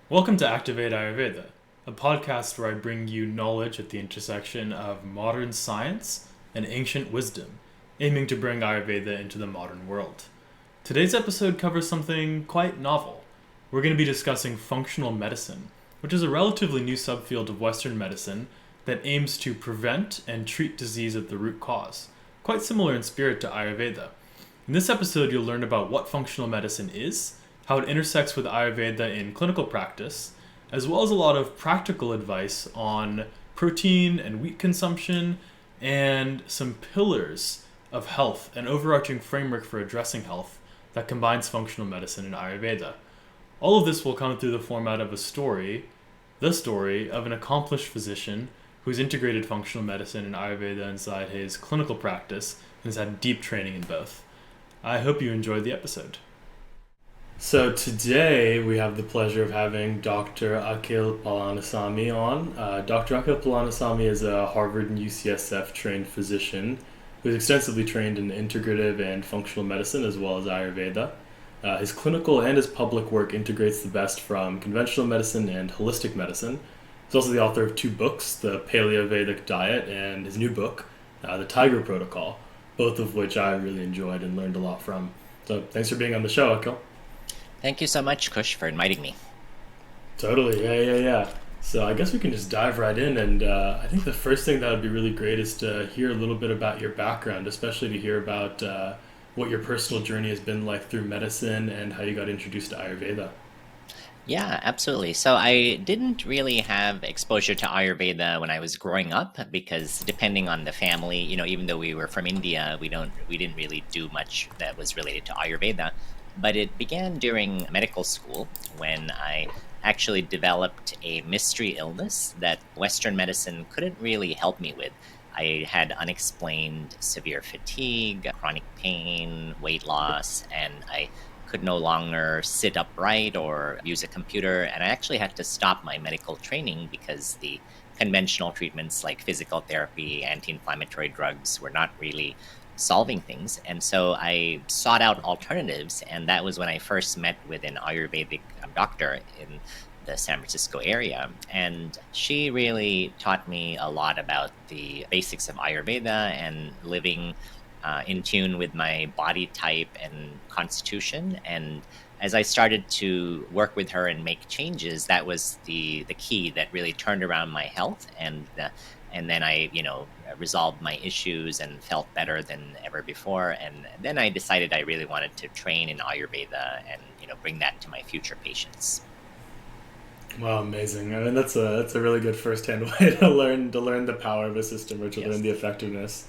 Welcome to Activate Ayurveda, a podcast where I bring you knowledge at the intersection of modern science and ancient wisdom, aiming to bring Ayurveda into the modern world. Today's episode covers something quite novel. We're going to be discussing functional medicine, which is a relatively new subfield of Western medicine that aims to prevent and treat disease at the root cause, quite similar in spirit to Ayurveda. In this episode, you'll learn about what functional medicine is, how it intersects with Ayurveda in clinical practice, as well as a lot of practical advice on protein and wheat consumption, and some pillars of health, an overarching framework for addressing health that combines functional medicine and Ayurveda. All of this will come through the format of the story of an accomplished physician who's integrated functional medicine and Ayurveda inside his clinical practice and has had deep training in both. I hope you enjoyed the episode. So today we have the pleasure of having Dr. Akil Palanisamy on. Dr. Akil Palanisamy is a Harvard and UCSF trained physician who is extensively trained in integrative and functional medicine as well as Ayurveda. His clinical and his public work integrates the best from conventional medicine and holistic medicine. He's also the author of two books, The Paleo-Vedic Diet and his new book, The Tiger Protocol, both of which I really enjoyed and learned a lot from. So thanks for being on the show, Akil. Thank you so much, Kush, for inviting me. Totally, yeah. So I guess we can just dive right in, and I think the first thing that would be really great is to hear a little bit about your background, especially to hear about what your personal journey has been like through medicine and how you got introduced to Ayurveda. Yeah, absolutely. So I didn't really have exposure to Ayurveda when I was growing up because depending on the family, even though we were from India, we didn't really do much that was related to Ayurveda. But it began during medical school when I actually developed a mystery illness that Western medicine couldn't really help me with. I had unexplained severe fatigue, chronic pain, weight loss, and I could no longer sit upright or use a computer. And I actually had to stop my medical training because the conventional treatments like physical therapy, anti-inflammatory drugs were not really solving things. And so I sought out alternatives. And that was when I first met with an Ayurvedic doctor in the San Francisco area. And she really taught me a lot about the basics of Ayurveda and living in tune with my body type and constitution. And as I started to work with her and make changes, that was the key that really turned around my health. And then I, resolved my issues and felt better than ever before. And then I decided I really wanted to train in Ayurveda and, bring that to my future patients. Wow, amazing! I mean, that's a really good first-hand way to learn the power of a system or to Yes. learn the effectiveness.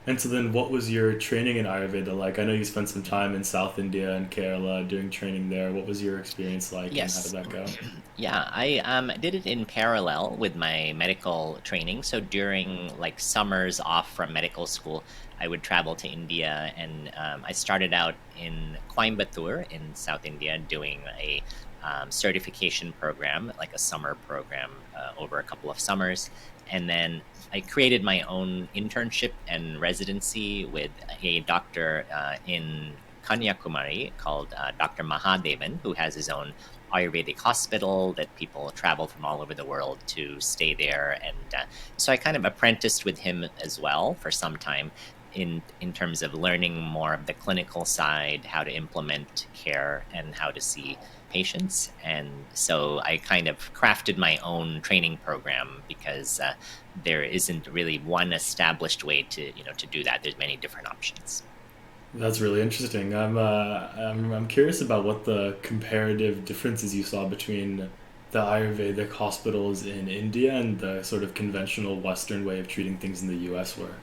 And so then, what was your training in Ayurveda like? I know you spent some time in South India and Kerala doing training there. What was your experience like, and how did Yes. that go? Yeah, I did it in parallel with my medical training. So during like summers off from medical school, I would travel to India, and I started out in Coimbatore in South India doing a certification program, like a summer program over a couple of summers, and then I created my own internship and residency with a doctor in Kanyakumari called Dr. Mahadevan, who has his own Ayurvedic hospital that people travel from all over the world to stay there. And so I kind of apprenticed with him as well for some time in terms of learning more of the clinical side, how to implement care and how to see patients. And so I kind of crafted my own training program because there isn't really one established way to do that. There's many different options. That's really interesting. I'm curious about what the comparative differences you saw between the Ayurvedic hospitals in India and the sort of conventional Western way of treating things in the U.S. were.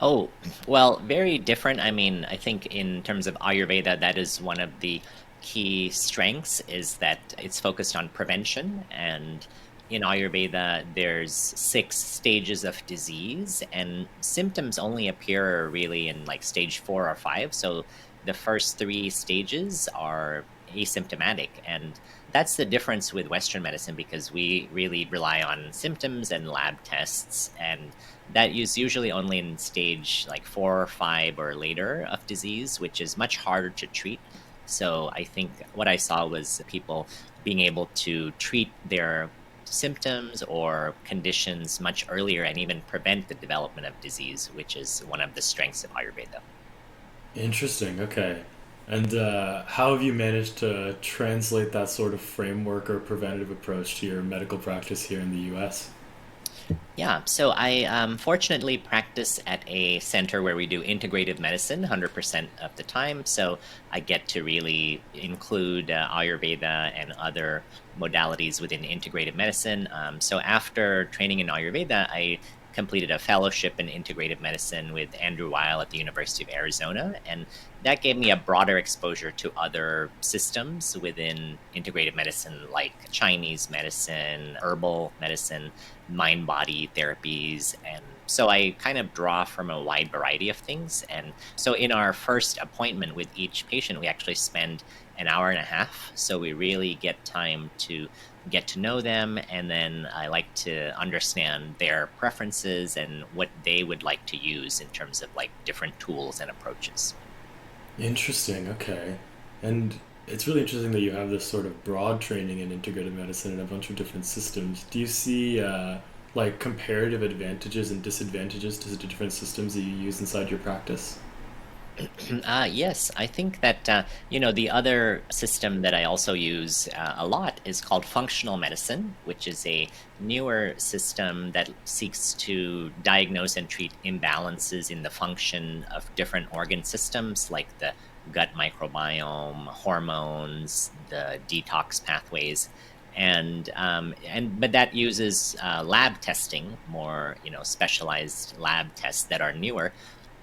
Oh, well, very different. I mean, I think in terms of Ayurveda, that is one of the key strengths is that it's focused on prevention. And in Ayurveda, there's 6 stages of disease, and symptoms only appear really in like stage 4 or 5. So the first 3 stages are asymptomatic. And that's the difference with Western medicine because we really rely on symptoms and lab tests. And that is usually only in stage like 4 or 5 or later of disease, which is much harder to treat. So I think what I saw was people being able to treat their symptoms or conditions much earlier and even prevent the development of disease, which is one of the strengths of Ayurveda. Interesting. Okay. And how have you managed to translate that sort of framework or preventative approach to your medical practice here in the U.S.? Yeah, so I fortunately practice at a center where we do integrative medicine 100% of the time. So I get to really include Ayurveda and other modalities within integrative medicine. So after training in Ayurveda, I completed a fellowship in integrative medicine with Andrew Weil at the University of Arizona. And that gave me a broader exposure to other systems within integrative medicine, like Chinese medicine, herbal medicine, mind body therapies. And so I kind of draw from a wide variety of things. And so in our first appointment with each patient, we actually spend an hour and a half. So we really get time to get to know them. And then I like to understand their preferences and what they would like to use in terms of like different tools and approaches. Interesting. Okay. And it's really interesting that you have this sort of broad training in integrative medicine and a bunch of different systems. Do you see like comparative advantages and disadvantages to the different systems that you use inside your practice? Yes, I think that, the other system that I also use a lot is called functional medicine, which is a newer system that seeks to diagnose and treat imbalances in the function of different organ systems like the gut microbiome, hormones, the detox pathways. But that uses lab testing, more specialized lab tests that are newer,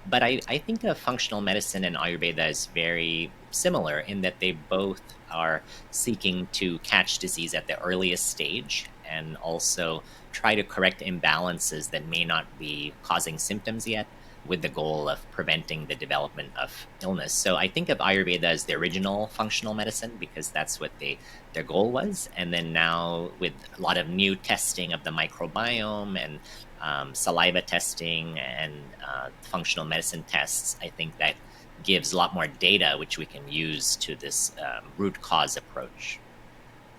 but I think of functional medicine and Ayurveda is very similar in that they both are seeking to catch disease at the earliest stage and also try to correct imbalances that may not be causing symptoms yet, with the goal of preventing the development of illness. So I think of Ayurveda as the original functional medicine because that's what their goal was. And then now with a lot of new testing of the microbiome and saliva testing and functional medicine tests, I think that gives a lot more data which we can use to this root cause approach.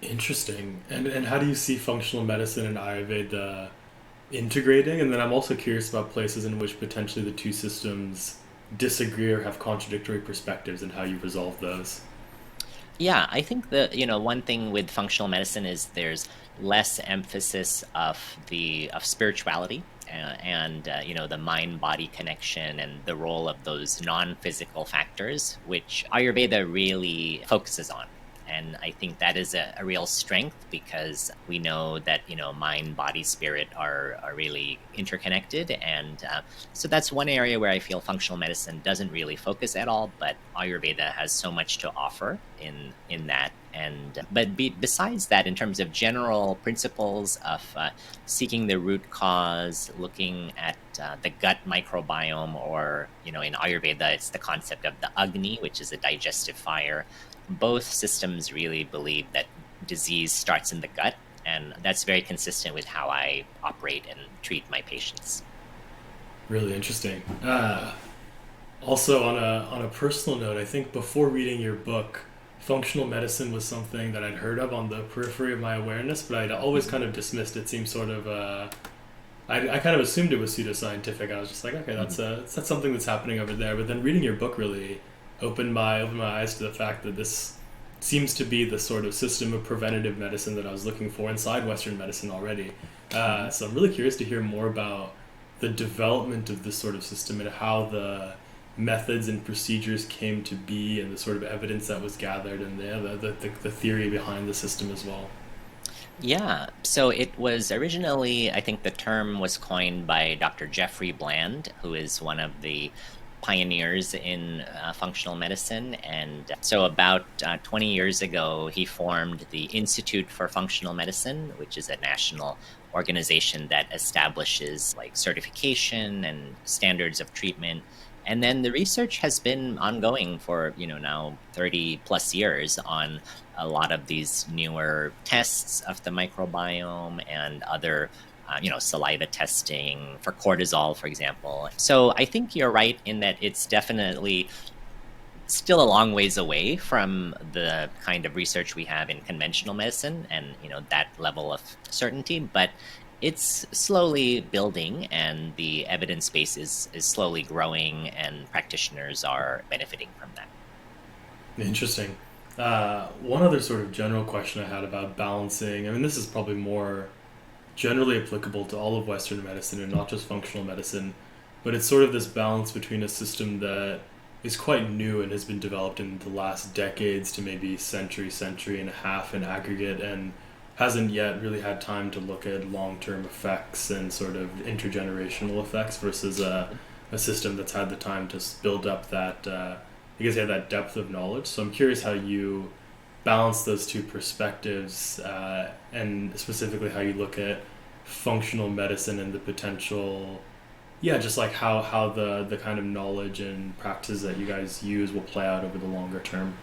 Interesting. And how do you see functional medicine and Ayurveda integrating? And then I'm also curious about places in which potentially the two systems disagree or have contradictory perspectives and how you resolve those. Yeah, I think that, one thing with functional medicine is there's less emphasis of spirituality and the mind body connection and the role of those non-physical factors, which Ayurveda really focuses on. And I think that is a real strength because we know that, mind, body, spirit are really interconnected. And so that's one area where I feel functional medicine doesn't really focus at all, but Ayurveda has so much to offer in that. And besides that, in terms of general principles of seeking the root cause, looking at the gut microbiome, or in Ayurveda, it's the concept of the Agni, which is a digestive fire. Both systems really believe that disease starts in the gut, and that's very consistent with how I operate and treat my patients. Really interesting. Also, on a personal note, I think before reading your book, functional medicine was something that I'd heard of on the periphery of my awareness, but I'd always kind of dismissed it. Seemed sort of I kind of assumed it was pseudoscientific. I was just like, okay, that's something that's happening over there. But then reading your book really opened my eyes to the fact that this seems to be the sort of system of preventative medicine that I was looking for inside Western medicine already. So I'm really curious to hear more about the development of this sort of system and how the methods and procedures came to be and the sort of evidence that was gathered and the theory behind the system as well. Yeah, so it was originally, I think the term was coined by Dr. Jeffrey Bland, who is one of the pioneers in functional medicine. And so about 20 years ago, he formed the Institute for Functional Medicine, which is a national organization that establishes like certification and standards of treatment. And then the research has been ongoing for, now 30 plus years on a lot of these newer tests of the microbiome and other saliva testing for cortisol, for example. So I think you're right in that it's definitely still a long ways away from the kind of research we have in conventional medicine and that level of certainty, but it's slowly building and the evidence base is slowly growing and practitioners are benefiting from that. Interesting. One other sort of general question I had about balancing, I mean, this is probably more generally applicable to all of Western medicine and not just functional medicine, but it's sort of this balance between a system that is quite new and has been developed in the last decades to maybe century and a half in aggregate, and hasn't yet really had time to look at long-term effects and sort of intergenerational effects versus a system that's had the time to build up that I guess, yeah, that depth of knowledge. So I'm curious how you balance those two perspectives, and specifically how you look at functional medicine and the potential, yeah, just like how the kind of knowledge and practices that you guys use will play out over the longer term.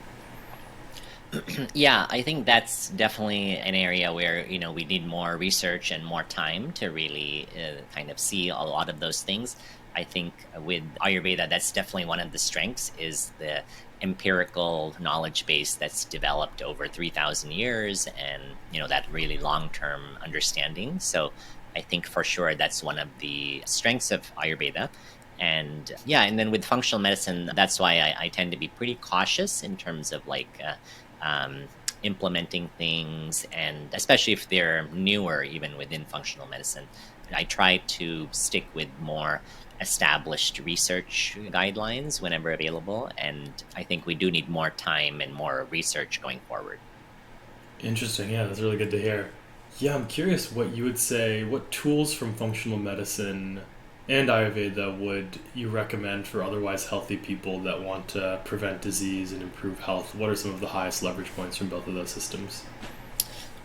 Yeah, I think that's definitely an area where we need more research and more time to really kind of see a lot of those things. I think with Ayurveda, that's definitely one of the strengths is the empirical knowledge base that's developed over 3,000 years and that really long-term understanding. So I think for sure that's one of the strengths of Ayurveda. And yeah, and then with functional medicine, that's why I tend to be pretty cautious in terms of um, implementing things, and especially if they're newer, even within functional medicine. I try to stick with more established research guidelines whenever available, and I think we do need more time and more research going forward. Interesting. Yeah, that's really good to hear. Yeah, I'm curious what you would say, what tools from functional medicine and Ayurveda would you recommend for otherwise healthy people that want to prevent disease and improve health? What are some of the highest leverage points from both of those systems?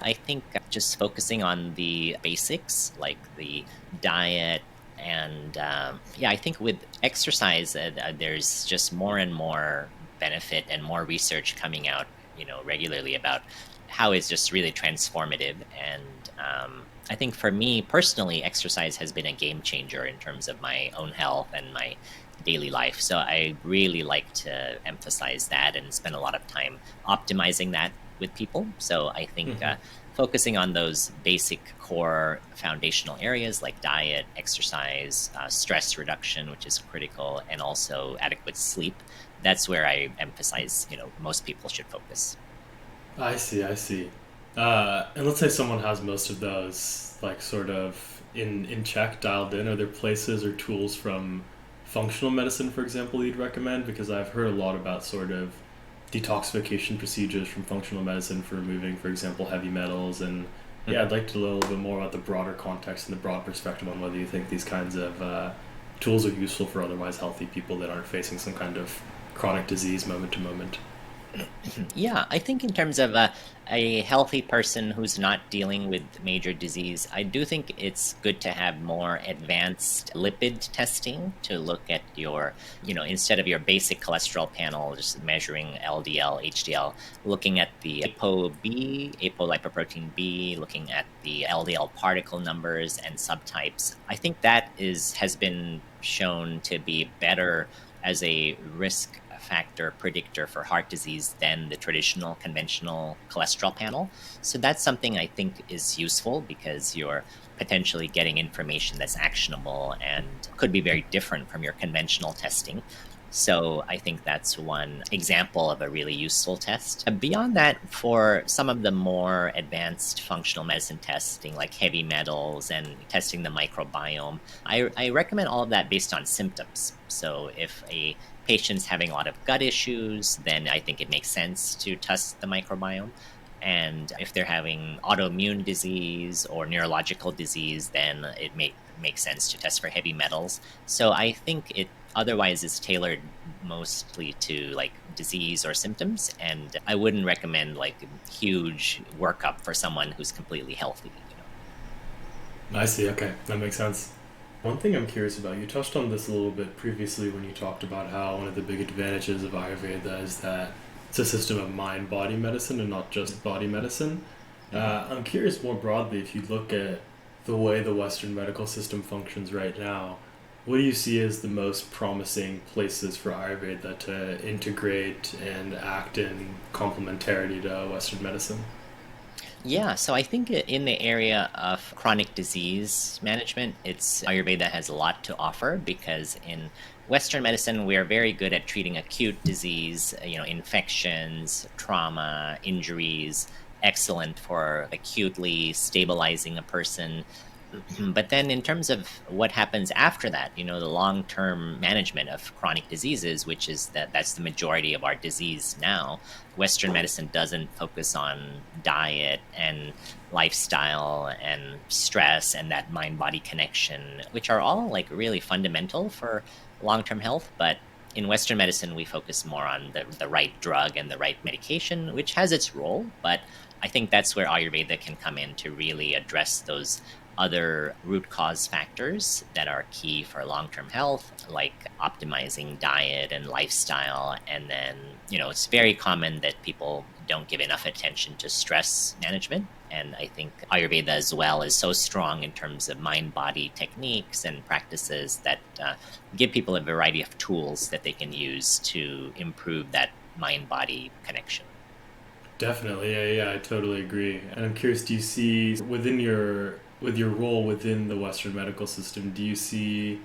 I think just focusing on the basics like the diet and yeah, I think with exercise, there's just more and more benefit and more research coming out, regularly about how it's just really transformative. And I think for me personally, exercise has been a game changer in terms of my own health and my daily life. So I really like to emphasize that and spend a lot of time optimizing that with people. So I think Hmm. focusing on those basic core foundational areas like diet, exercise, stress reduction, which is critical, and also adequate sleep, that's where I emphasize, most people should focus. I see, I see. And let's say someone has most of those, like, sort of in check, dialed in. Are there places or tools from functional medicine, for example, you'd recommend? Because I've heard a lot about sort of detoxification procedures from functional medicine for removing, for example, heavy metals. And yeah, I'd like to know a little bit more about the broader context and the broad perspective on whether you think these kinds of tools are useful for otherwise healthy people that aren't facing some kind of chronic disease moment to moment. Yeah, I think in terms of a healthy person who's not dealing with major disease, I do think it's good to have more advanced lipid testing to look at your, instead of your basic cholesterol panel, just measuring LDL, HDL, looking at the ApoB, apolipoprotein B, looking at the LDL particle numbers and subtypes. I think that has been shown to be better as a risk factor predictor for heart disease than the traditional conventional cholesterol panel. So that's something I think is useful because you're potentially getting information that's actionable and could be very different from your conventional testing. So I think that's one example of a really useful test. Beyond that, for some of the more advanced functional medicine testing, like heavy metals and testing the microbiome, I recommend all of that based on symptoms. So if a patient's having a lot of gut issues, then I think it makes sense to test the microbiome. And if they're having autoimmune disease or neurological disease, then it makes sense to test for heavy metals. So I think it otherwise is tailored mostly to like disease or symptoms. And I wouldn't recommend like huge workup for someone who's completely healthy. I see. Okay, that makes sense. One thing I'm curious about, you touched on this a little bit previously when you talked about how one of the big advantages of Ayurveda is that it's a system of mind body medicine and not just body medicine. Mhm. I'm curious more broadly if you look at the way the Western medical system functions right now, What do you see as the most promising places for Ayurveda to integrate and act in complementarity to Western medicine? Yeah, so I think in the area of chronic disease management, it's Ayurveda has a lot to offer because in Western medicine, we are very good at treating acute disease, infections, trauma, injuries, excellent for acutely stabilizing a person. But then, in terms of what happens after that, the long-term management of chronic diseases, which is that's the majority of our disease now, Western medicine doesn't focus on diet and lifestyle and stress and that mind-body connection, which are all like really fundamental for long-term health. But in Western medicine, we focus more on the right drug and the right medication, which has its role. But I think that's where Ayurveda can come in to really address those other root cause factors that are key for long-term health, like optimizing diet and lifestyle. And then, it's very common that people don't give enough attention to stress management. And I think Ayurveda as well is so strong in terms of mind-body techniques and practices that give people a variety of tools that they can use to improve that mind-body connection. Definitely, yeah, I totally agree. And I'm curious, do you see with your role within the Western medical system, do you see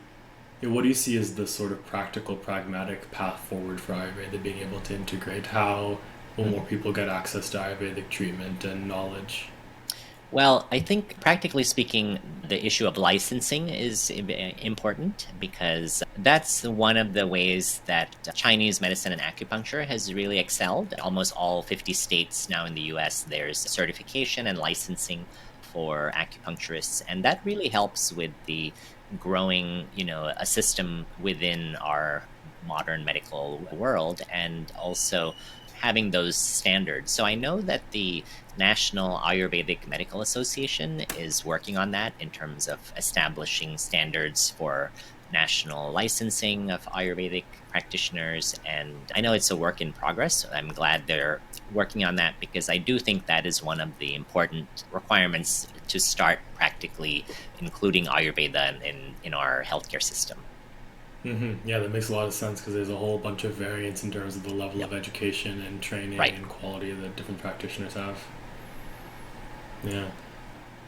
what do you see as the sort of practical, pragmatic path forward for Ayurveda being able to integrate? How will more people get access to Ayurvedic treatment and knowledge? Well, I think practically speaking, the issue of licensing is important because that's one of the ways that Chinese medicine and acupuncture has really excelled. Almost all 50 states now in the US, there's certification and licensing for acupuncturists. And that really helps with the growing, a system within our modern medical world and also having those standards. So I know that the National Ayurvedic Medical Association is working on that in terms of establishing standards for national licensing of Ayurvedic practitioners. And I know it's a work in progress. I'm glad they're working on that because I do think that is one of the important requirements to start practically including Ayurveda in our healthcare system. Yeah, that makes a lot of sense because there's a whole bunch of variance in terms of the level Yep. of education and training Right. and quality that different practitioners have. Yeah.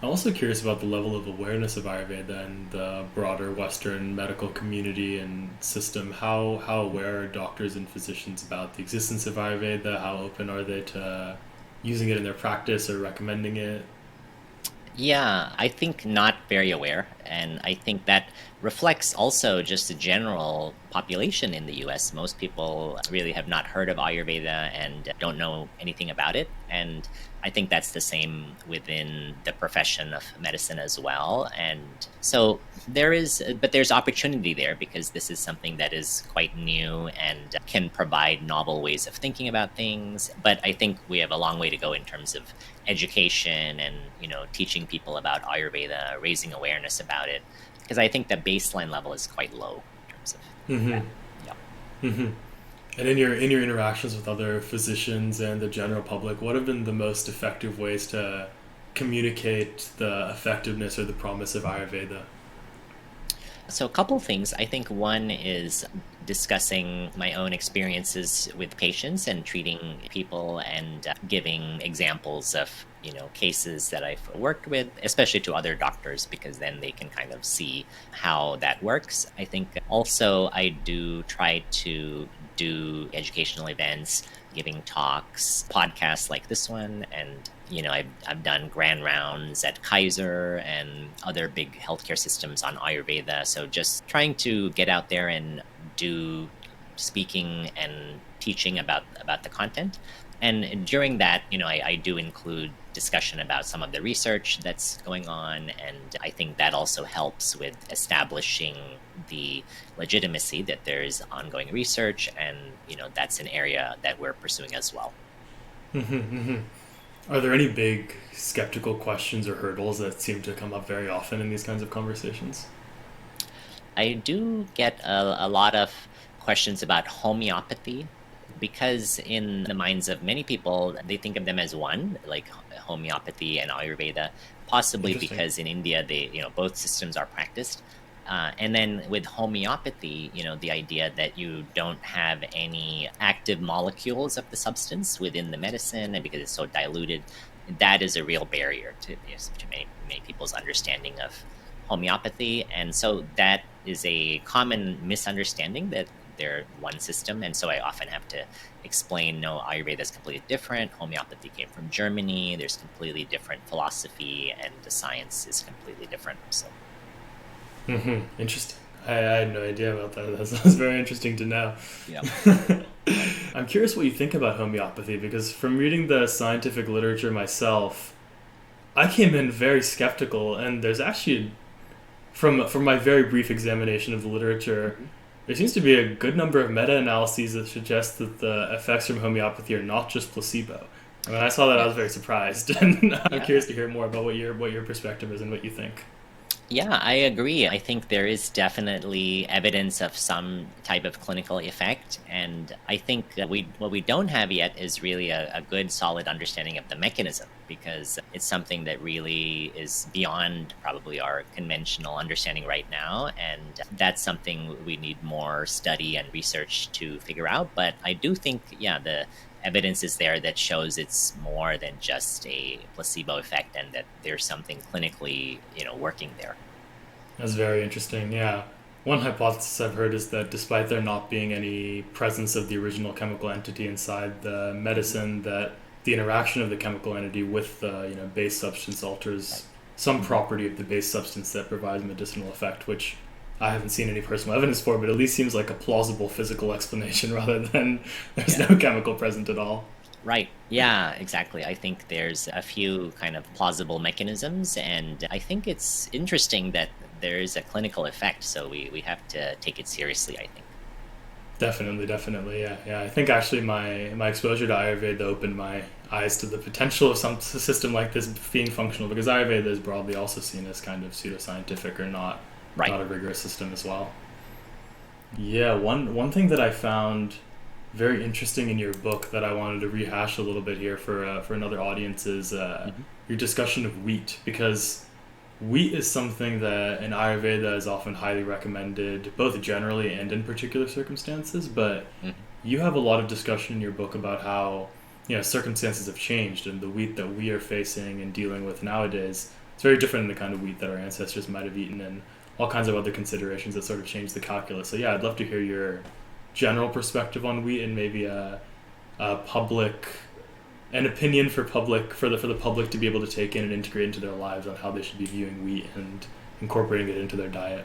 I'm also curious about the level of awareness of Ayurveda and the broader Western medical community and system. How aware are doctors and physicians about the existence of Ayurveda? How open are they to using it in their practice or recommending it? Yeah, I think not very aware. And I think that reflects also just the general population in the US. Most people really have not heard of Ayurveda and don't know anything about it. And I think that's the same within the profession of medicine as well. And so but there's opportunity there because this is something that is quite new and can provide novel ways of thinking about things. But I think we have a long way to go in terms of education and teaching people about Ayurveda, raising awareness about it, because I think the baseline level is quite low in terms of that. Mm-hmm. Yeah. Mm-hmm. And in your interactions with other physicians and the general public, what have been the most effective ways to communicate the effectiveness or the promise of Ayurveda? So, a couple things. I think one is discussing my own experiences with patients and treating people and giving examples of cases that I've worked with, especially to other doctors, because then they can kind of see how that works. I think also I do try to do educational events, giving talks, podcasts like this one, and I've done grand rounds at Kaiser and other big healthcare systems on Ayurveda. So just trying to get out there and do speaking and teaching about the content. And during that, I do include discussion about some of the research that's going on. And I think that also helps with establishing the legitimacy that there's ongoing research. And, that's an area that we're pursuing as well. Are there any big skeptical questions or hurdles that seem to come up very often in these kinds of conversations? I do get a lot of questions about homeopathy because in the minds of many people, they think of them as one, like homeopathy and Ayurveda, possibly Interesting. because in India, both systems are practiced. And then with homeopathy, the idea that you don't have any active molecules of the substance within the medicine, and because it's so diluted, that is a real barrier to many people's understanding of homeopathy. And so that is a common misunderstanding that they're one system. And so I often have to explain, no, Ayurveda is completely different. Homeopathy came from Germany. There's completely different philosophy, and the science is completely different. So. Interesting. I had no idea about that. That sounds very interesting to know. Yeah. I'm curious what you think about homeopathy, because from reading the scientific literature myself, I came in very skeptical, and there's actually, from my very brief examination of the literature, there seems to be a good number of meta-analyses that suggest that the effects from homeopathy are not just placebo. And when I saw that, I was very surprised, and I'm curious to hear more about what your perspective is and what you think. Yeah, I agree. I think there is definitely evidence of some type of clinical effect. And I think that what we don't have yet is really a good, solid understanding of the mechanism, because it's something that really is beyond probably our conventional understanding right now. And that's something we need more study and research to figure out. But I do think, the evidence is there that shows it's more than just a placebo effect, and that there's something clinically, working there. That's very interesting. Yeah. One hypothesis I've heard is that despite there not being any presence of the original chemical entity inside the medicine, that the interaction of the chemical entity with the base substance alters some property of the base substance that provides medicinal effect, which I haven't seen any personal evidence for, but at least seems like a plausible physical explanation rather than there's no chemical present at all. Right. Yeah, exactly. I think there's a few kind of plausible mechanisms, and I think it's interesting that there is a clinical effect, so we have to take it seriously, I think. Definitely, yeah. I think actually my exposure to Ayurveda opened my eyes to the potential of some system like this being functional, because Ayurveda is broadly also seen as kind of pseudoscientific, or not a rigorous system as well. Yeah, one thing that I found very interesting in your book that I wanted to rehash a little bit here for another audience is your discussion of wheat, because wheat is something that in Ayurveda is often highly recommended, both generally and in particular circumstances. But you have a lot of discussion in your book about how circumstances have changed, and the wheat that we are facing and dealing with nowadays, it's very different than the kind of wheat that our ancestors might have eaten, and all kinds of other considerations that sort of change the calculus. So yeah, I'd love to hear your general perspective on wheat, and maybe an opinion for the public to be able to take in and integrate into their lives on how they should be viewing wheat and incorporating it into their diet.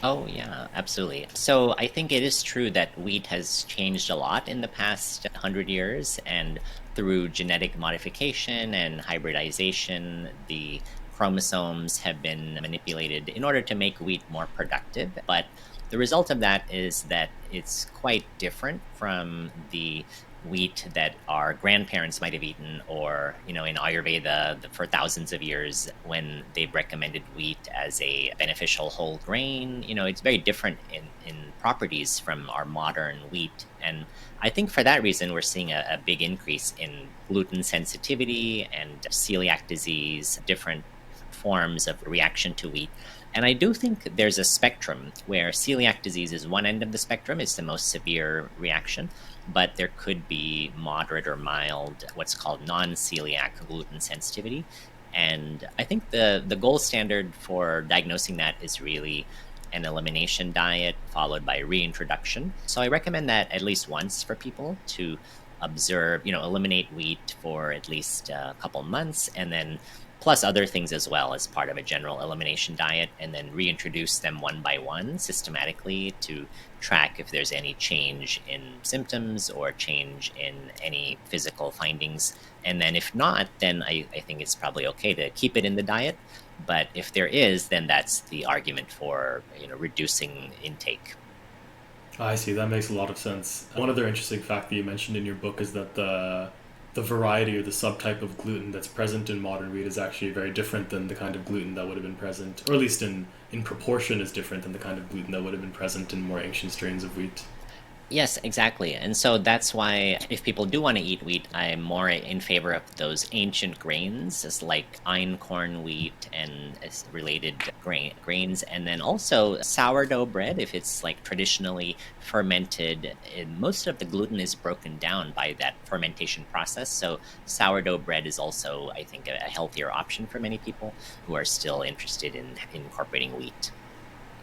Oh, yeah, absolutely. So I think it is true that wheat has changed a lot in the past 100 years, and through genetic modification and hybridization, the chromosomes have been manipulated in order to make wheat more productive. But the result of that is that it's quite different from the wheat that our grandparents might have eaten, or in Ayurveda for thousands of years, when they've recommended wheat as a beneficial whole grain. It's very different in properties from our modern wheat. And I think for that reason, we're seeing a big increase in gluten sensitivity and celiac disease, different forms of reaction to wheat. And I do think there's a spectrum where celiac disease is one end of the spectrum. It's the most severe reaction, but there could be moderate or mild, what's called non-celiac gluten sensitivity. And I think the gold standard for diagnosing that is really an elimination diet followed by reintroduction. So I recommend that at least once for people to observe, eliminate wheat for at least a couple months, and then plus other things as well as part of a general elimination diet, and then reintroduce them one by one systematically to track if there's any change in symptoms or change in any physical findings. And then if not, then I think it's probably okay to keep it in the diet. But if there is, then that's the argument for reducing intake. I see. That makes a lot of sense. One other interesting fact that you mentioned in your book is that the variety or the subtype of gluten that's present in modern wheat is actually very different than the kind of gluten that would have been present, or at least in proportion is different than the kind of gluten that would have been present in more ancient strains of wheat. Yes, exactly. And so that's why if people do want to eat wheat, I'm more in favor of those ancient grains, as like einkorn wheat and related grains. And then also sourdough bread, if it's like traditionally fermented, most of the gluten is broken down by that fermentation process. So sourdough bread is also, I think, a healthier option for many people who are still interested in incorporating wheat.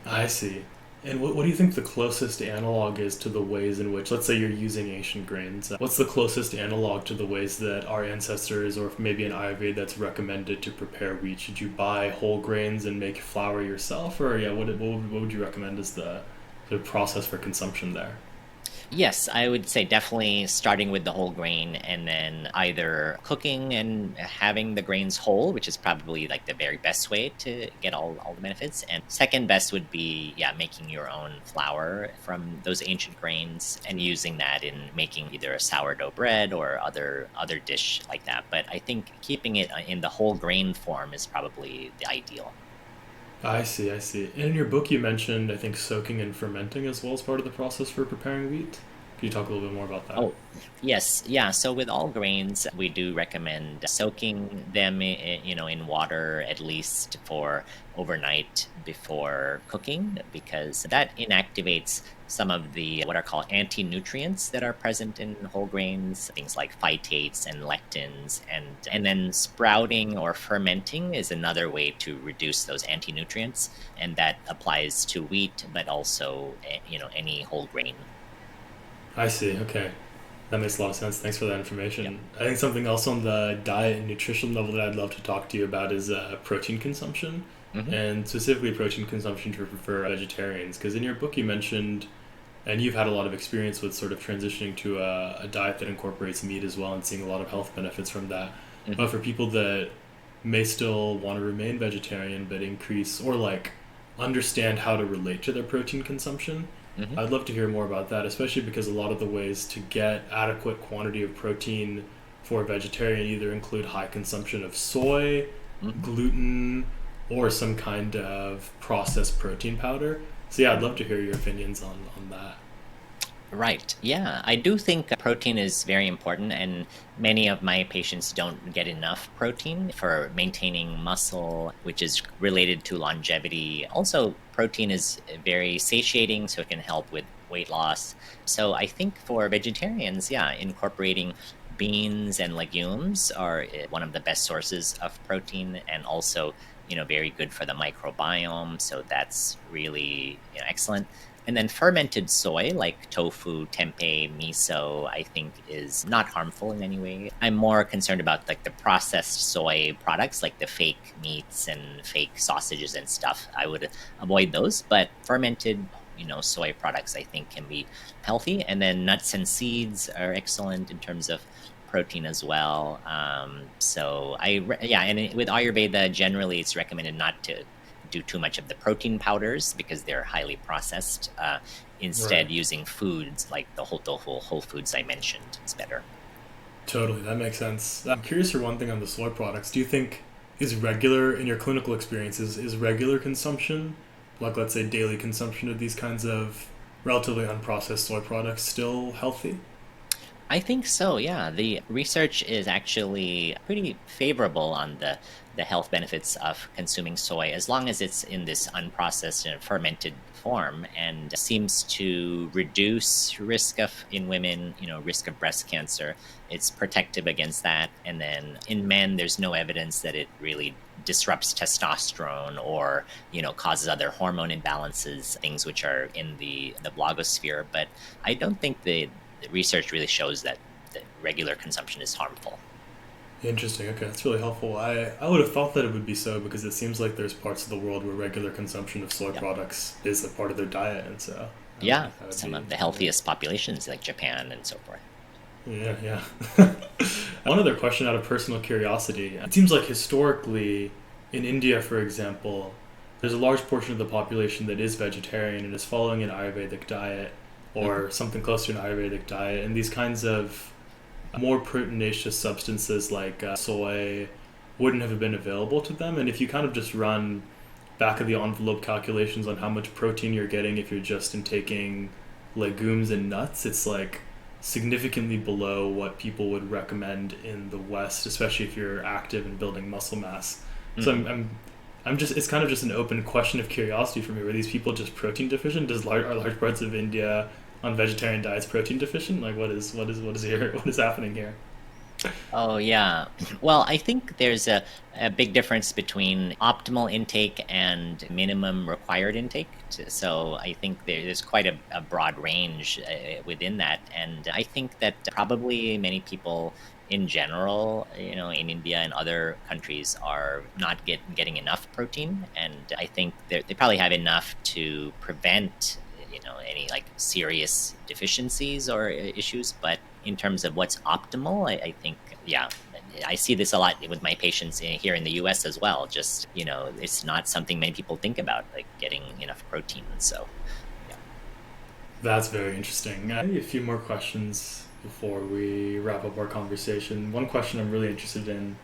I see. And what do you think the closest analog is to the ways in which, let's say you're using ancient grains, what's the closest analog to the ways that our ancestors, or maybe an Ayurveda that's recommended to prepare wheat? Should you buy whole grains and make flour yourself? Or yeah, what would you recommend as the process for consumption there? Yes, I would say definitely starting with the whole grain and then either cooking and having the grains whole, which is probably like the very best way to get all the benefits. And second best would be, yeah, making your own flour from those ancient grains and using that in making either a sourdough bread or other dish like that. But I think keeping it in the whole grain form is probably the ideal. I see, I see. And in your book, you mentioned, I think, soaking and fermenting as well as part of the process for preparing wheat. Can you talk a little bit more about that? Oh, yes. Yeah. So with all grains, we do recommend soaking them, in water at least for overnight before cooking, because that inactivates some of the what are called anti-nutrients that are present in whole grains, things like phytates and lectins, and then sprouting or fermenting is another way to reduce those anti-nutrients, and that applies to wheat, but also any whole grain. I see, okay. That makes a lot of sense. Thanks for that Yeah. information. I think something else on the diet and nutrition level that I'd love to talk to you about is protein consumption, Hmm. and specifically protein consumption for vegetarians. Because in your book, you mentioned, and you've had a lot of experience with sort of transitioning to a diet that incorporates meat as well and seeing a lot of health benefits from that. But Hmm. for people that may still want to remain vegetarian but increase or like understand how to relate to their protein consumption, Hmm. I'd love to hear more about that, especially because a lot of the ways to get adequate quantity of protein for a vegetarian either include high consumption of soy, Hmm. gluten, or some kind of processed protein powder. So yeah, I'd love to hear your opinions on that. Right. Yeah, I do think protein is very important, and many of my patients don't get enough protein for maintaining muscle, which is related to longevity. Also, protein is very satiating, so it can help with weight loss. So I think for vegetarians, yeah, incorporating beans and legumes are one of the best sources of protein, and also, very good for the microbiome. So that's really, excellent. And then fermented soy, like tofu, tempeh, miso, I think is not harmful in any way. I'm more concerned about like the processed soy products, like the fake meats and fake sausages and stuff. I would avoid those, but fermented, soy products I think can be healthy. And then nuts and seeds are excellent in terms of protein as well. So yeah, and with Ayurveda, generally it's recommended not to do too much of the protein powders because they're highly processed. Right. Instead, using foods like the whole foods I mentioned is better. Totally, that makes sense. I'm curious for one thing on the soy products. Do you think is regular in your clinical experiences is regular consumption, like let's say daily consumption of these kinds of relatively unprocessed soy products, still healthy? I think so, yeah. The research is actually pretty favorable on the health benefits of consuming soy as long as it's in this unprocessed and fermented form, and seems to reduce risk of in women, risk of breast cancer. It's protective against that. And then in men, there's no evidence that it really disrupts testosterone or, causes other hormone imbalances, things which are in the blogosphere. But I don't think the research really shows that the regular consumption is harmful. Interesting. Okay, that's really helpful. I would have thought that it would be so because it seems like there's parts of the world where regular consumption of soy Yeah. products is a part of their diet, and so I would Yeah. think that would Some be of the yeah. healthiest populations like Japan and so forth. Yeah, yeah. One other question out of personal curiosity. It seems like historically, in India, for example, there's a large portion of the population that is vegetarian and is following an Ayurvedic diet Hmm. or something close to an Ayurvedic diet. And these kinds of more proteinaceous substances like soy wouldn't have been available to them. And if you kind of just run back of the envelope calculations on how much protein you're getting if you're just intaking legumes and nuts, it's like significantly below what people would recommend in the West, especially if you're active and building muscle mass. So Hmm. I'm just, it's kind of just an open question of curiosity for me. Were these people just protein deficient? Are large parts of India on vegetarian diets protein deficient? Like what is here? What is happening here? Oh, yeah. Well, I think there's a big difference between optimal intake and minimum required intake. So I think there's quite a broad range within that. And I think that probably many people in general, in India and other countries are not getting enough protein. And I think they probably have enough to prevent, any like serious deficiencies or issues. But in terms of what's optimal, I think, yeah, I see this a lot with my patients here in the US as well. Just, it's not something many people think about, like getting enough protein. So, yeah. That's very interesting. Maybe a few more questions before we wrap up our conversation. One question I'm really interested in: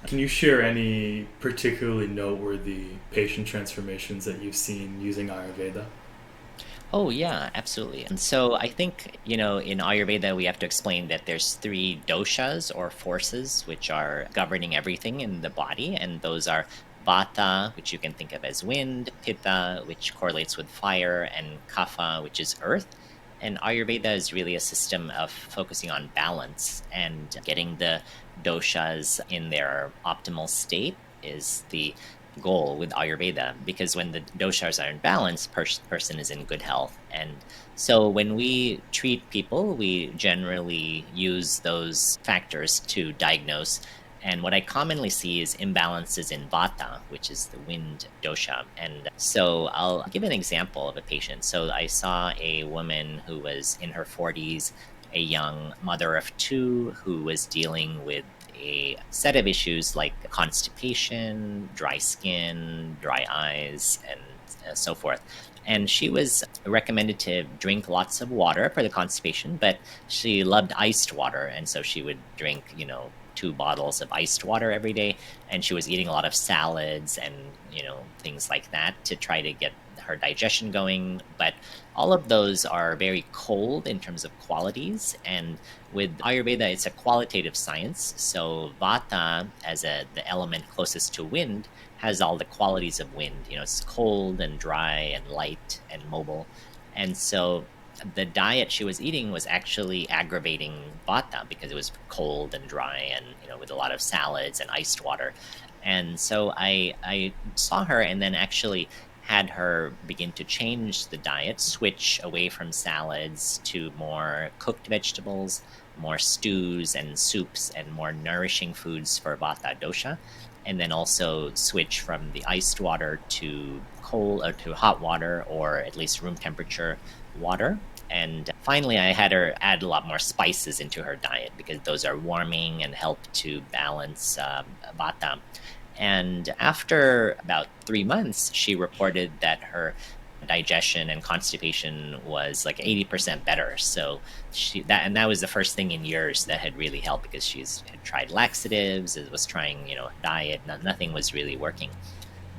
can you share any particularly noteworthy patient transformations that you've seen using Ayurveda? Oh, yeah, absolutely. And so I think, in Ayurveda, we have to explain that there's three doshas or forces which are governing everything in the body. And those are vata, which you can think of as wind, pitta, which correlates with fire, and kapha, which is earth. And Ayurveda is really a system of focusing on balance and getting the doshas in their optimal state is the goal with Ayurveda, because when the doshas are in balance, person is in good health. And so when we treat people, we generally use those factors to diagnose. And what I commonly see is imbalances in vata, which is the wind dosha. And so I'll give an example of a patient. So I saw a woman who was in her 40s, a young mother of two who was dealing with a set of issues like constipation, dry skin, dry eyes, and so forth. And she was recommended to drink lots of water for the constipation, but she loved iced water. And so she would drink, 2 bottles of iced water every day. And she was eating a lot of salads and, things like that to try to get her digestion going. But all of those are very cold in terms of qualities. And with Ayurveda, it's a qualitative science. So Vata, as the element closest to wind, has all the qualities of wind. It's cold and dry and light and mobile. And so the diet she was eating was actually aggravating Vata because it was cold and dry and, with a lot of salads and iced water. And so I saw her and then actually had her begin to change the diet, switch away from salads to more cooked vegetables, more stews and soups, and more nourishing foods for Vata dosha. And then also switch from the iced water to cold or to hot water, or at least room temperature water. And finally, I had her add a lot more spices into her diet because those are warming and help to balance Vata. And after about 3 months, she reported that her digestion and constipation was like 80% better. So that was the first thing in years that had really helped, because had tried laxatives, it was trying, diet, nothing was really working.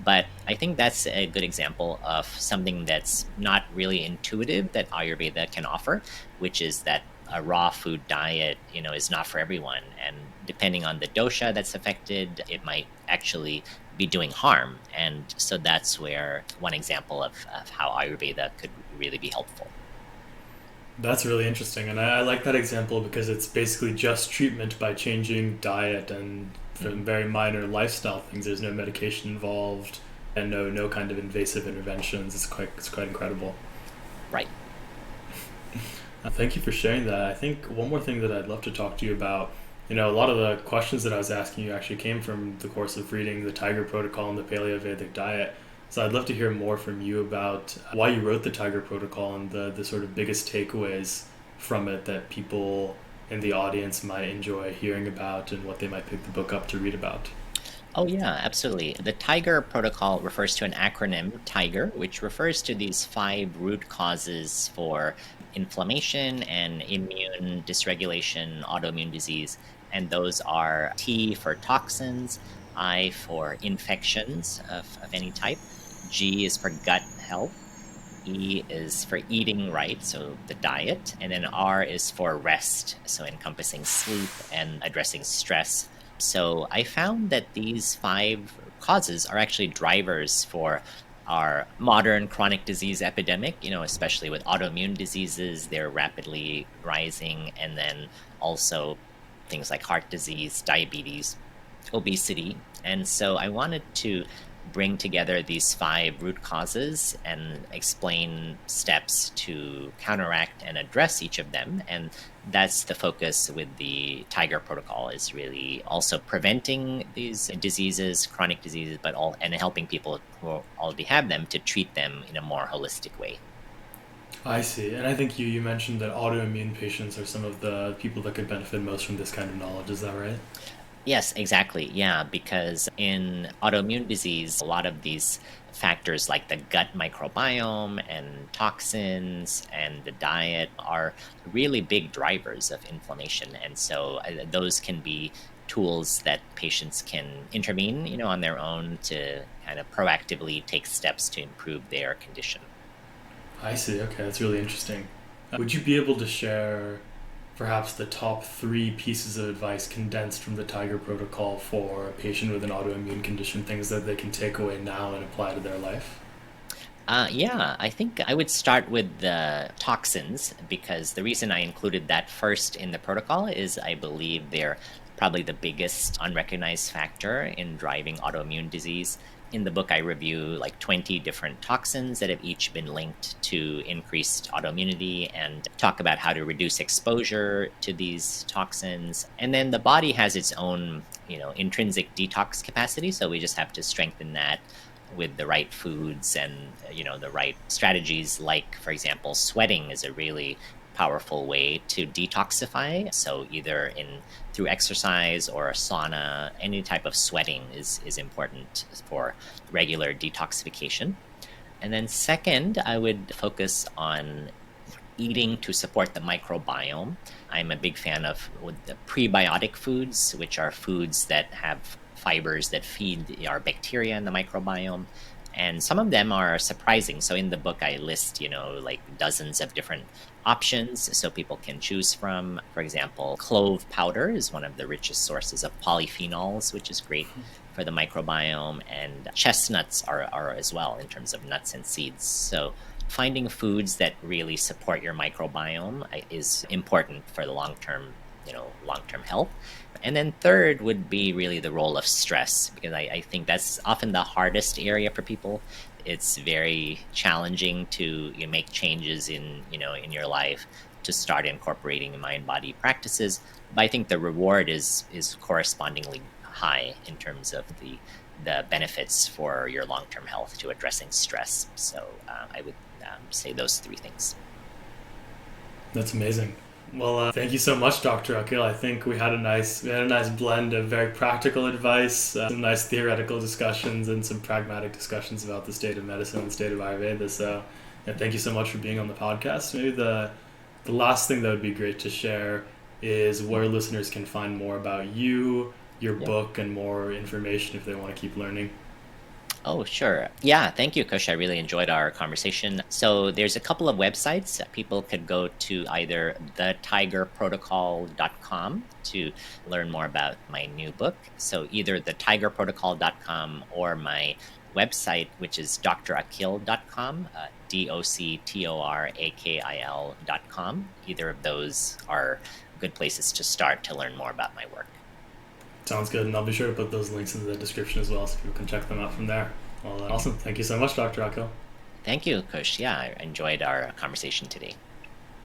But I think that's a good example of something that's not really intuitive that Ayurveda can offer, which is that a raw food diet, is not for everyone. And depending on the dosha that's affected, it might actually be doing harm. And so that's where one example of how Ayurveda could really be helpful. That's really interesting, and I like that example because it's basically just treatment by changing diet and Mhm. from very minor lifestyle things. There's no medication involved and no kind of invasive interventions. It's quite incredible. Right. Thank you for sharing that. I think one more thing that I'd love to talk to you about. A lot of the questions that I was asking you actually came from the course of reading the Tiger Protocol and the Paleo Vedic diet. So I'd love to hear more from you about why you wrote the Tiger Protocol and the sort of biggest takeaways from it that people in the audience might enjoy hearing about and what they might pick the book up to read about. Oh, yeah, absolutely. The Tiger Protocol refers to an acronym, TIGER, which refers to these 5 root causes for inflammation and immune dysregulation, autoimmune disease. And those are T for toxins, I for infections of any type, G is for gut health, E is for eating right, so the diet, and then R is for rest, so encompassing sleep and addressing stress. So I found that these five causes are actually drivers for our modern chronic disease epidemic, especially with autoimmune diseases, they're rapidly rising, and then also things like heart disease, diabetes, obesity. And so I wanted to bring together these five root causes and explain steps to counteract and address each of them. And that's the focus with the Tiger Protocol, is really also preventing these diseases, chronic diseases, but and helping people who already have them to treat them in a more holistic way. I see. And I think you mentioned that autoimmune patients are some of the people that could benefit most from this kind of knowledge. Is that right? Yes, exactly. Yeah, because in autoimmune disease, a lot of these factors like the gut microbiome and toxins and the diet are really big drivers of inflammation. And so those can be tools that patients can intervene, on their own to kind of proactively take steps to improve their condition. I see. Okay, that's really interesting. Would you be able to share perhaps the top three pieces of advice condensed from the Tiger Protocol for a patient with an autoimmune condition, things that they can take away now and apply to their life? Yeah, I think I would start with the toxins, because the reason I included that first in the protocol is I believe they're probably the biggest unrecognized factor in driving autoimmune disease. In the book, I review like 20 different toxins that have each been linked to increased autoimmunity and talk about how to reduce exposure to these toxins. And then the body has its own, intrinsic detox capacity. So we just have to strengthen that with the right foods and the right strategies, like for example sweating is a really powerful way to detoxify. So either in through exercise or a sauna, any type of sweating is important for regular detoxification. And then second, I would focus on eating to support the microbiome. I'm a big fan of the prebiotic foods, which are foods that have fibers that feed our bacteria in the microbiome. And some of them are surprising. So in the book, I list, like dozens of different options so people can choose from. For example, clove powder is one of the richest sources of polyphenols, which is great for the microbiome. And chestnuts are as well in terms of nuts and seeds. So finding foods that really support your microbiome is important for the long-term health. And then third would be really the role of stress, because I think that's often the hardest area for people. It's very challenging to make changes in your life, to start incorporating mind body practices. But I think the reward is correspondingly high in terms of the benefits for your long-term health to addressing stress. So I would say those three things. That's amazing. Well, thank you so much, Dr. Akil. I think we had a nice blend of very practical advice, some nice theoretical discussions, and some pragmatic discussions about the state of medicine and the state of Ayurveda. So, yeah, thank you so much for being on the podcast. Maybe the last thing that would be great to share is where listeners can find more about you, your book, and more information if they want to keep learning. Oh, sure. Yeah, thank you, Kush. I really enjoyed our conversation. So there's a couple of websites. People could go to either thetigerprotocol.com to learn more about my new book. So either thetigerprotocol.com or my website, which is drakil.com, doctorakil.com. Either of those are good places to start to learn more about my work. Sounds good, and I'll be sure to put those links in the description as well so people can check them out from there. Well, awesome. Thank you so much, Dr. Akil. Thank you, Kush. Yeah, I enjoyed our conversation today.